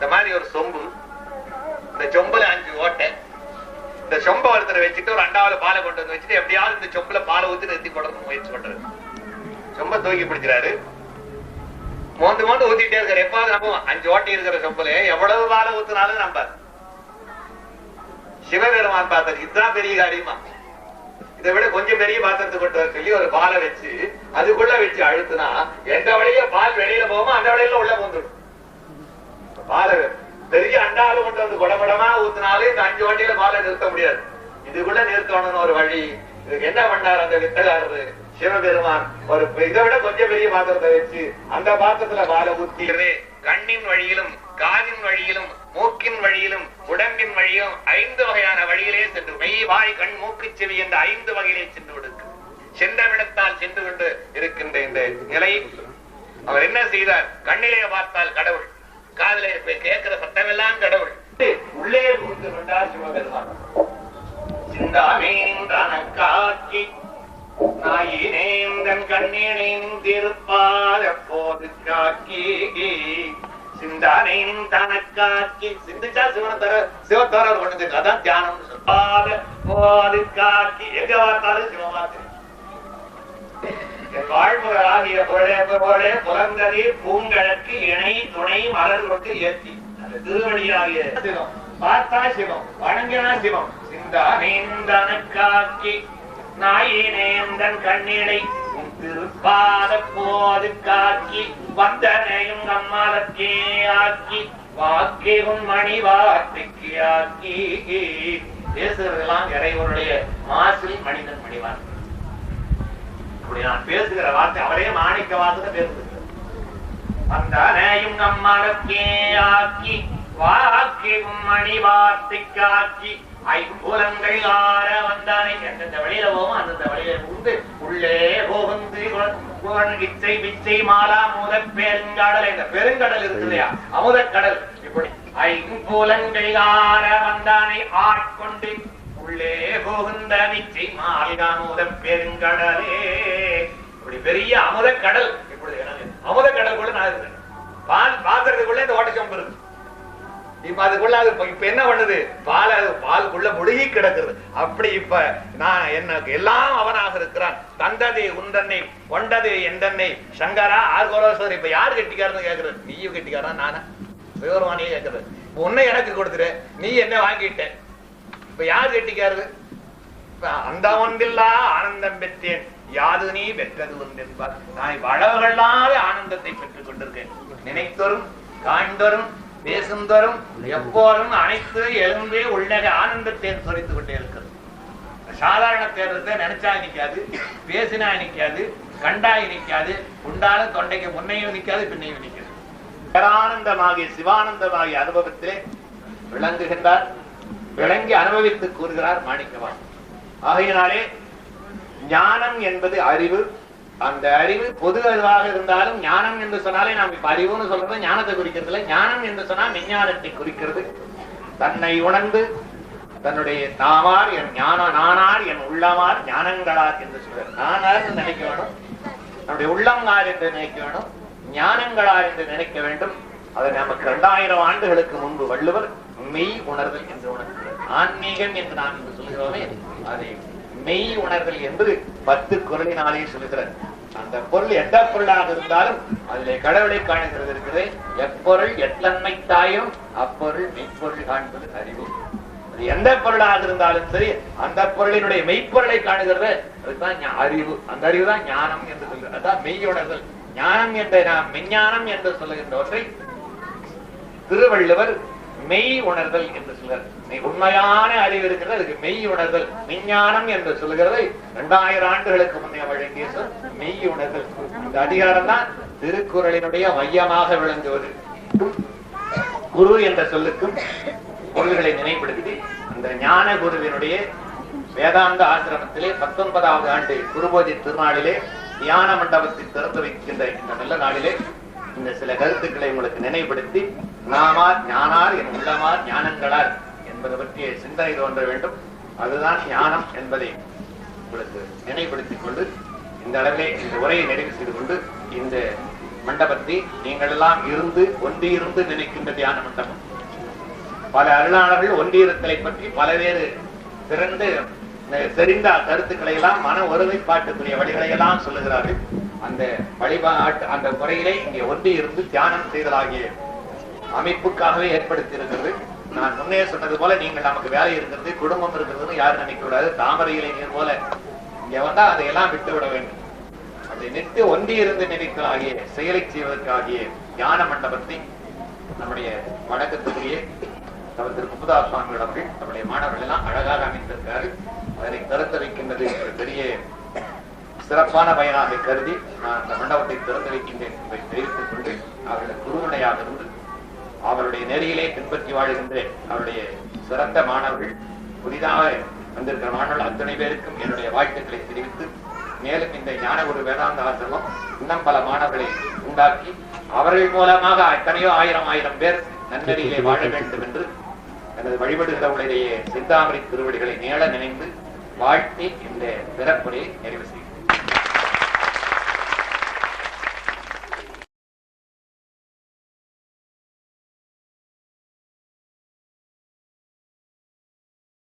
இந்த மாதிரி ஒரு சொம்பு, இந்த சொம்புல 5 ஓட்டை, இந்த சொம்ப ஒருத்தர் வச்சுட்டு ஒரு 2வது பாலை கொண்டு வந்து வச்சுட்டு எப்படியாவது இந்த சொம்புல பாலை ஊத்தி நிறுத்தி போடுறது முயற்சி பண்றது. சொம்ப தூக்கி பிடிக்கிறாரு, மோந்து மோந்து ஊத்திட்டே இருக்காரு. எப்பாவது நம்புவோம் 5 ஓட்டை இருக்கிற சொம்புல எவ்வளவு பாலை ஊத்தினாலும் நம்பாரு. சிவபெருமான் பார்த்தாரு, இதுதான் பெரிய காரியமா, இதை விட கொஞ்சம் பெரிய பாத்திரத்தை கொண்டு வர சொல்லி ஒரு பாலை வச்சு அதுக்குள்ள வச்சு அழுத்துனா எந்த வழியில பால் வெளியில போகுமோ அந்த வழியில உள்ள போந்துடும். பாலை பெரிய அண்டாவது கொண்டு வந்து குடகுடமா ஊத்தினாலும் இந்த 5 ஓட்டையில பாலை நிறுத்த முடியாது. இதுக்குள்ள நிறுத்தணும்னு ஒரு வழி. இதுக்கு என்ன பண்ணாரு அந்த வித்தகாரரு சிவபெருமான்? ஒரு இதை விட கொஞ்சம் பெரிய பாத்திரத்தை வச்சு அந்த பாத்திரத்துல பாலை ஊத்தி கண்ணின் வழியிலும் காதின் வழியிலும் மூக்கின் வழியிலும் உடம்பின் வழியிலும் 5 வகையான வழியிலே சென்று மெய் வாய் கண் மூக்கு செவி என்ற 5 வகையிலே சென்று விடுக்கு சென்றவிடத்தால் சென்று கொண்டு இருக்கின்ற இந்த நிலை அவர் என்ன செய்தார்? கண்ணிலே பார்த்தால் கடவுள், காதிலே கேட்கிற சத்தமெல்லாம் கடவுள். உள்ளே புகுந்து கொண்டார் சிவபெருமான். சிந்தாமேந்திரனக்காட்சி நாயினேந்தன் கண்ணீரின் திருப்பாத போது காக்கி சிந்தானையும் தனக்காக்கி சிந்திச்சா சிவத்தோர கொண்டு அதான் தியானம். போது காக்கி எங்க பார்த்தாலும் சிவமாத்து வாழ்முறையாகிய போலே புலங்கதி பூங்கழக்கு இணை துணை மலர் கொண்டு ஏற்றி அந்த திருவடியாகிய சிவம் பார்த்தா சிவம், வணங்கினா சிவம். சிந்தானேந்தனக்காக்கி நாயினேந்தன் கண்ணிடை திருப்பாத போது காக்கி வந்தனையும் நம்மாலக்கே ஆக்கி வாக்கியும் மணி வார்த்தைக்கு ஆக்கி. பேசுறதெல்லாம் இறைவனுடைய மாசில் மனிதன் மணிவார். அப்படி நான் பேசுகிற வார்த்தை அவரே மாணிக்க வார்த்தை பேசுகிறேன். வந்தனையும் நம்மாலக்கே ஆக்கி வாக்கியும் மணி வார்த்தைக்கு ஆக்கி ஐம்புலங்கள் ஆற வந்தானே எந்தெந்த வழியில போவோம் அந்தந்த வழியில புகுந்து உள்ளே போகுந்து இச்சை பிச்சை மாலா முதற் பெருங்கடல். இந்த பெருங்கடல் இருக்கு இல்லையா, அமுதக்கடல். இப்படி ஐம்புலங்கள் ஆற வந்தானே ஆட்கொண்டு உள்ளே போகுந்த நிச்சை மாலா முதற் பெருங்கடலே. இப்படி பெரிய அமுதக்கடல். இப்படி அமுதக்கடலுக்குள்ள நான் இருக்கேன். பால் பாத்திரத்துக்குள்ள இந்த ஓட்டச்சொம்பு இருக்கு. இப்ப அதுக்குள்ள அது இப்ப என்ன பண்ணுது? பாலுக்குள்ள முழுகி கிடக்குறது. அப்படி இப்ப நான் எனக்கு எல்லாம் அவனாக இருக்கிறான். தந்தது உந்தன்னை கொண்டது எந்தன்னை சங்கரா ஆர்கோரோசர். இப்ப யாரு கெட்டிக்காரன்னு கேக்குறது? நீயும் கெட்டிக்காரா நானா? சிவபெருமானையே கேக்குறது. உன்னை எனக்கு கொடுத்துரு, நீ என்ன வாங்கிட்ட. இப்ப யாரு கெட்டிக்காரு? அந்த ஒன்றில்லா ஆனந்தம் பெற்றேன் யாது நீ பெற்றது ஒன்றென்பார். நான் வளவர்களாக ஆனந்தத்தை பெற்றுக் கொண்டிருக்கேன். நினைத்தோறும் காண்தோறும் பேசுந்தோறும் எப்போதும் அனைத்து எழுந்தே உள்ளக ஆனந்தத்தை சொரித்து கொண்டே இருக்கிறது. சாதாரண தேர்தத்தை நினைச்சா நிக்காது, பேசினா நிக்காது, கண்டா நிக்காது, உண்டாலும் தொண்டைக்கு முன்னையும் நிக்காது பின்னையும் நிக்காது. பேரானந்தமாகிய சிவானந்தமாகிய அனுபவத்திலே விளங்குகின்றார். விளங்கி அனுபவித்து கூறுகிறார் மாணிக்கவான். ஆகையினாலே ஞானம் என்பது அறிவு. அந்த அறிவு பொது அறிவாக இருந்தாலும் ஞானம் என்று சொன்னாலே நாம் இப்ப அறிவுன்னு சொல்றது ஞானத்தை குறிக்கிறது இல்லை. ஞானம் என்று சொன்னால் விஞ்ஞானத்தை குறிக்கிறது. தன்னை உணர்ந்து தன்னுடைய தாமார் என் நானார் என் உள்ளமார் ஞானங்களார் என்று சொல்றார். நானார் நினைக்க வேணும், நம்முடைய உள்ளங்கார் என்று நினைக்க வேணும், ஞானங்களார் என்று நினைக்க வேண்டும். அதை நமக்கு 2000 ஆண்டுகளுக்கு முன்பு வள்ளுவர் மெய் உணர்தல் என்று உணர்கிறார். ஆன்மீகம் என்று நாம் என்று சொல்கிறோமே அதை மெய் உணர்தல் என்று 10 குறளினாலே சொல்லுகிறார். அந்த பொருள் எந்த பொருளாக இருந்தாலும் அதிலே கடவுளை காணுகிறது இருக்கிறது. எப்பொருள் எத்தன்மை தாயும் அப்பொருள் மெய்ப்பொருள் காண்பது அறிவு. அது எந்த பொருளாக இருந்தாலும் சரி அந்த பொருளினுடைய மெய்ப்பொருளை காணுகிறது அதுதான் அறிவு. அந்த அறிவு தான் ஞானம் என்று சொல்கிறது. அதான் மெய் உணர்தல். ஞானம் என்ற நாம் மெஞ்ஞானம் என்று சொல்லுகின்றவற்றை திருவள்ளுவர் மெய் உணர்தல் என்று சொல்கிறார். உண்மையான அறிவு இருக்கிறது, அதுக்கு மெய் உணர்தல். விஞ்ஞானம் என்று சொல்லுகிறதை 2000 ஆண்டுகளுக்கு முன்னே வழங்கிய சொல் மெய் உணர்தல். இந்த அதிகாரம் தான் திருக்குறளினுடைய மையமாக விளங்குவது. குரு என்ற சொல்லுக்கும் பொருள்களை நினைப்படுத்தி அந்த ஞான குருவினுடைய வேதாந்த ஆசிரமத்திலே 19வது ஆண்டு குருபூஜை திருநாளிலே தியான மண்டபத்தில் திறந்து வைக்கின்ற இந்த நல்ல நாளிலே இந்த சில கருத்துக்களை உங்களுக்கு நினைவுபடுத்தி நாமார் ஞானார் என் உள்ளமார் ஞானங்களார் என்பதை பற்றிய சிந்தனை தோன்ற வேண்டும். அதுதான் ஞானம் என்பதை உங்களுக்கு நினைவுபடுத்திக் கொண்டு இந்த அளவிலே இந்த உரையை நிறைவு செய்து கொண்டு இந்த மண்டபத்தை நீங்கள் எல்லாம் இருந்து ஒன்றியிருந்து நினைக்கின்ற தியான மண்டபம். பல அருளாளர்கள் ஒன்றியிருத்தலை பற்றி பலவேறு சிறந்து தெரிந்த கருத்துக்களை எல்லாம் மன ஒருமைப்பாட்டுக்குரிய வழிகளை எல்லாம் சொல்லுகிறார்கள். அந்த வழிபாட்டு அந்த முறையிலே இங்கே ஒன்றி இருந்து தியானம் செய்தலாகிய அமைப்புக்காகவே ஏற்படுத்தி இருக்கிறது. நான் முன்னே சொன்னது போல நீங்கள் நமக்கு வேலை இருக்கிறது, குடும்பம் இருக்கிறது யாரும் நினைக்க கூடாது. தாமரையிலே நீர் போல இங்க வந்தா அதையெல்லாம் விட்டு விட வேண்டும். அதை நிட்டு ஒன்றி இருந்து நினைக்கலாகிய செயலை செய்வதற்காகிய தியான மண்டபத்தை நம்முடைய வணக்கத்துக்குரிய திரு குமுதா சுவாமிகள் அவர்கள் நம்முடைய மாணவர்கள் எல்லாம் அழகாக அமைந்திருக்கிறார்கள். அதனை திறந்து வைக்கின்றது பெரிய சிறப்பான பயனாக கருதி நான் அந்த மண்டபத்தை திறந்து வைக்கின்றேன் என்பதை தெரிவித்துக் கொண்டு அவர்களுக்கு குருவனையாக இருந்து அவருடைய நெறியிலே பின்பற்றி வாழ்கின்ற அவருடைய சிறந்த மாணவர்கள், புதிதாக வந்திருக்கிற மாணவர்கள் அத்தனை பேருக்கும் என்னுடைய வாழ்த்துக்களை தெரிவித்து, மேலும் இந்த ஞானகுரு வேதாந்த ஆசிரமம் இன்னும் பல மாணவர்களை உண்டாக்கி அவர்கள் மூலமாக எத்தனையோ ஆயிரம் பேர் நன்னெறியிலே வாழ வேண்டும் என்று எனது வழிபடுகிறவர்களுடைய சிந்தாமரை திருவடிகளை நேர நினைந்து வாழ்த்தி இந்த பிறப்புரையை நிறைவு செய்யும்.